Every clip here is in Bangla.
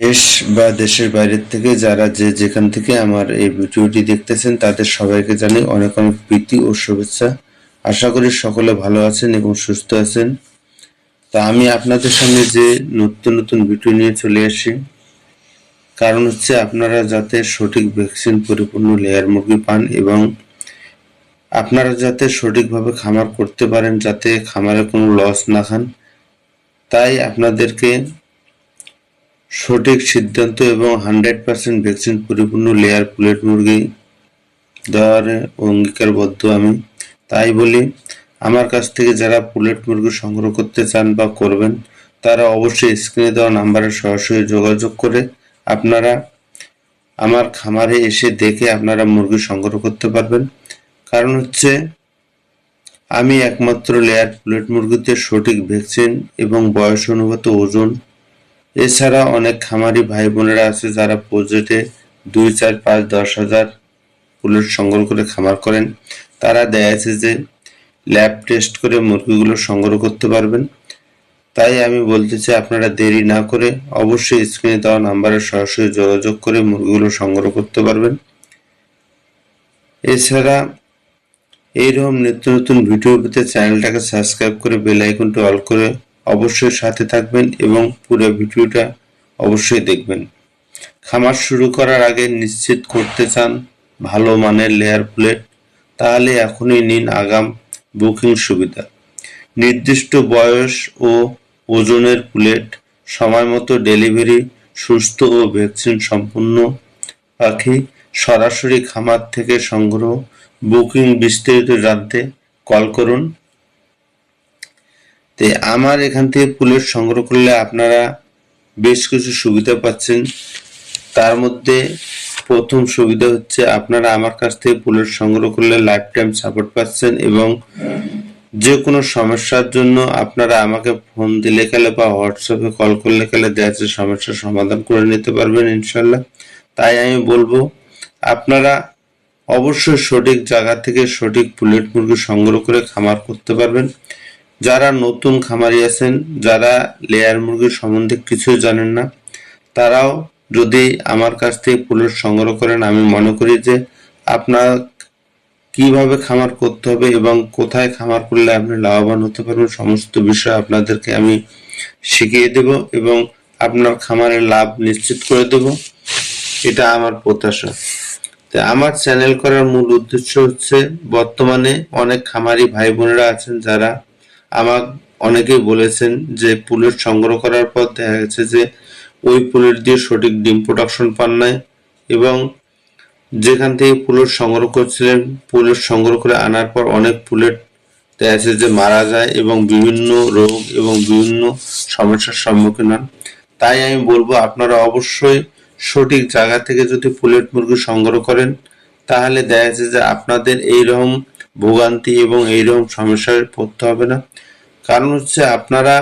দেশ বা দেশের বাইরের থেকে যারা যেখান থেকে আমার এই ভিডিওটি দেখতেছেন তাদের সবাইকে জানাই অনেক অনেক প্রীতি ও শুভেচ্ছা। আশা করি সকলে ভালো আছেন এবং সুস্থ আছেন। তা আমি আপনাদের সামনে যে নতুন নতুন ভিডিও নিয়ে চলে আসি, কারণ হচ্ছে আপনারা যাতে সঠিক ভ্যাকসিন পরিপূর্ণ লেয়ার মুরগি পান এবং আপনারা যাতে সঠিকভাবে খামার করতে পারেন, যাতে খামারে কোনো লস না খান, তাই আপনাদেরকে সঠিক সিদ্ধান্ত এবং 100% ভ্যাকসিন পরিপূর্ণ লেয়ার পুলেট মুরগি দেওয়ার অঙ্গীকারবদ্ধ আমি। তাই বলি, আমার কাছ থেকে যারা পুলেট মুরগি সংগ্রহ করতে চান বা করবেন, তারা অবশ্যই স্ক্রিনে দেওয়া নাম্বারে সরাসরি যোগাযোগ করে আপনারা আমার খামারে এসে দেখে আপনারা মুরগি সংগ্রহ করতে পারবেন। কারণ হচ্ছে আমি একমাত্র লেয়ার পুলেট মুরগিতে সঠিক ভ্যাকসিন এবং বয়স অনুপাতে ওজন, এছাড়া অনেক খামারি ভাই বোনেরা আছে যারা প্রজেক্টে 2, 4, 5, 10,000 পুলেট সংগ্রহ করে খামার করেন। তারা দেখা যাচ্ছে যে ল্যাব টেস্ট করে মুরগিগুলো সংগ্রহ করতে পারবেন। তাই আমি বলতে চাই, আপনারা দেরি না করে অবশ্যই স্ক্রিনে দেওয়া নাম্বারে সরাসরি যোগাযোগ করে মুরগিগুলো সংগ্রহ করতে পারবেন। এছাড়া এইরকম নিত্য নতুন ভিডিও পেতে চ্যানেলটাকে সাবস্ক্রাইব করে বেল আইকনটি অল করে অবশ্যই সাথে থাকবেন এবং পুরো ভিডিওটা অবশ্যই দেখবেন। খামার শুরু করার আগে নিশ্চিত করতে চান ভালো মানের লেয়ার পুলেট, তাহলে এখনই নিন আগাম বুকিং সুবিধা। নির্দিষ্ট বয়স ও ওজনের পুলেট, সময় মতো ডেলিভারি, সুস্থ ও ভ্যাকসিন সম্পূর্ণ পাখি, সরাসরি খামার থেকে সংগ্রহ। বুকিং বিস্তারিত জানতে কল করুন। তো আমার এখান থেকে পুলেট সংগ্রহ করলে আপনারা বেশ কিছু সুবিধা পাচ্ছেন। তার মধ্যে প্রথম সুবিধা হচ্ছে, আপনারা আমার কাছ থেকে পুলেট সংগ্রহ করলে লাইফ টাইম সাপোর্ট পাচ্ছেন এবং যে কোনো সমস্যার জন্য আপনারা আমাকে ফোন দিলে গেলে বা হোয়াটসঅ্যাপে কল করলে গেলে দেখা যাচ্ছে সমস্যার সমাধান করে নিতে পারবেন ইনশাল্লাহ। তাই আমি বলবো, আপনারা অবশ্যই সঠিক জায়গা থেকে সঠিক পুলেট মুরগি সংগ্রহ করে খামার করতে পারবেন। যারা নতুন খামারি আছেন, যারা লেয়ার মুরগির সম্বন্ধে কিছুই জানেন না, তারাও যদি আমার কাছ থেকে পুলেট সংগ্রহ করেন, আমি মনে করি যে আপনার কিভাবে খামার করতে হবে এবং কোথায় খামার করলে আপনি লাভবান হতে পারবেন, সমস্ত বিষয় আপনাদেরকে আমি শিখিয়ে দেব এবং আপনার খামারের লাভ নিশ্চিত করে দেব। এটা আমার প্রত্যাশা। তো আমার চ্যানেল করার মূল উদ্দেশ্য হচ্ছে, বর্তমানে অনেক খামারি ভাই বোনেরা আছেন যারা আমাকে অনেকেই বলেছেন যে পুলেট সংগ্রহ করার পর দেখা গেছে যে ওই পুলেট দিয়ে সঠিক ডিম প্রোডাকশন পান নাই এবং যেখান থেকে পুলেট সংগ্রহ করছিলেন, পুলেট সংগ্রহ করে আনার পর অনেক পুলেট দেখা যাচ্ছে যে মারা যায় এবং বিভিন্ন রোগ এবং বিভিন্ন সমস্যার সম্মুখীন হন। তাই আমি বলবো, আপনারা অবশ্যই সঠিক জায়গা থেকে যদি পুলেট মুরগি সংগ্রহ করেন, তাহলে দেখা যাচ্ছে যে আপনাদের এইরকম ভোগান্তি এবং এইরকম সমস্যায় পড়তে হবে না। কারণ হচ্ছে আপনারা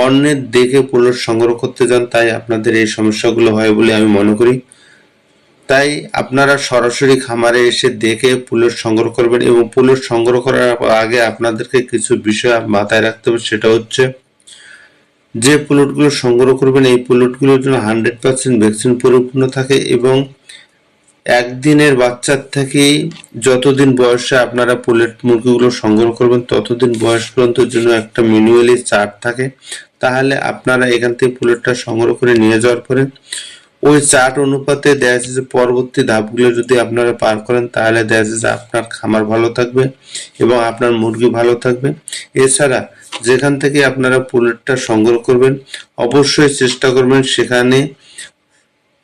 অন্যের দেখে পুলেট সংগ্রহ করতে যান, তাই আপনাদের এই সমস্যাগুলো হয় বলে আমি মনে করি। তাই আপনারা সরাসরি খামারে এসে দেখে পুলেট সংগ্রহ করবেন এবং পুলেট সংগ্রহ করার আগে আপনাদেরকে কিছু বিষয় মাথায় রাখতে হবে। সেটা হচ্ছে, যে পুলেটগুলো সংগ্রহ করবেন এই পুলেটগুলোর জন্য 100% ভ্যাকসিন পরিপূর্ণ থাকে এবং একদিনের বাচ্চার থেকে যতদিন বয়সে আপনারা পুলেট মুরগিগুলো সংগ্রহ করবেন ততদিন বয়স পর্যন্ত জন্য একটা ম্যানুয়ালি চার্ট থাকে। তাহলে আপনারা এখান থেকে পুলেটটা সংগ্রহ করে নিয়ে যাওয়ার পরে ওই চার্ট অনুপাতে দেখা যাচ্ছে যে পরবর্তী ধাপগুলো যদি আপনারা পার করেন, তাহলে দেখা যাচ্ছে যে আপনার খামার ভালো থাকবে এবং আপনার মুরগি ভালো থাকবে। এছাড়া যেখান থেকে আপনারা পুলেটটা সংগ্রহ করবেন, অবশ্যই চেষ্টা করবেন সেখানে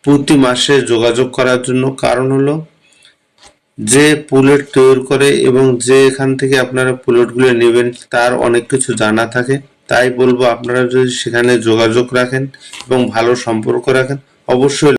প্রতি মাসে যোগাযোগ করার জন্য। কারণ হলো, যে পুলেট তৈরি করে এবং যে এখান থেকে আপনারা পুলেটগুলো নেবেন তার অনেক কিছু জানা থাকে। তাই বলবো, আপনারা যদি সেখানে যোগাযোগ রাখেন এবং ভালো সম্পর্ক রাখেন, অবশ্যই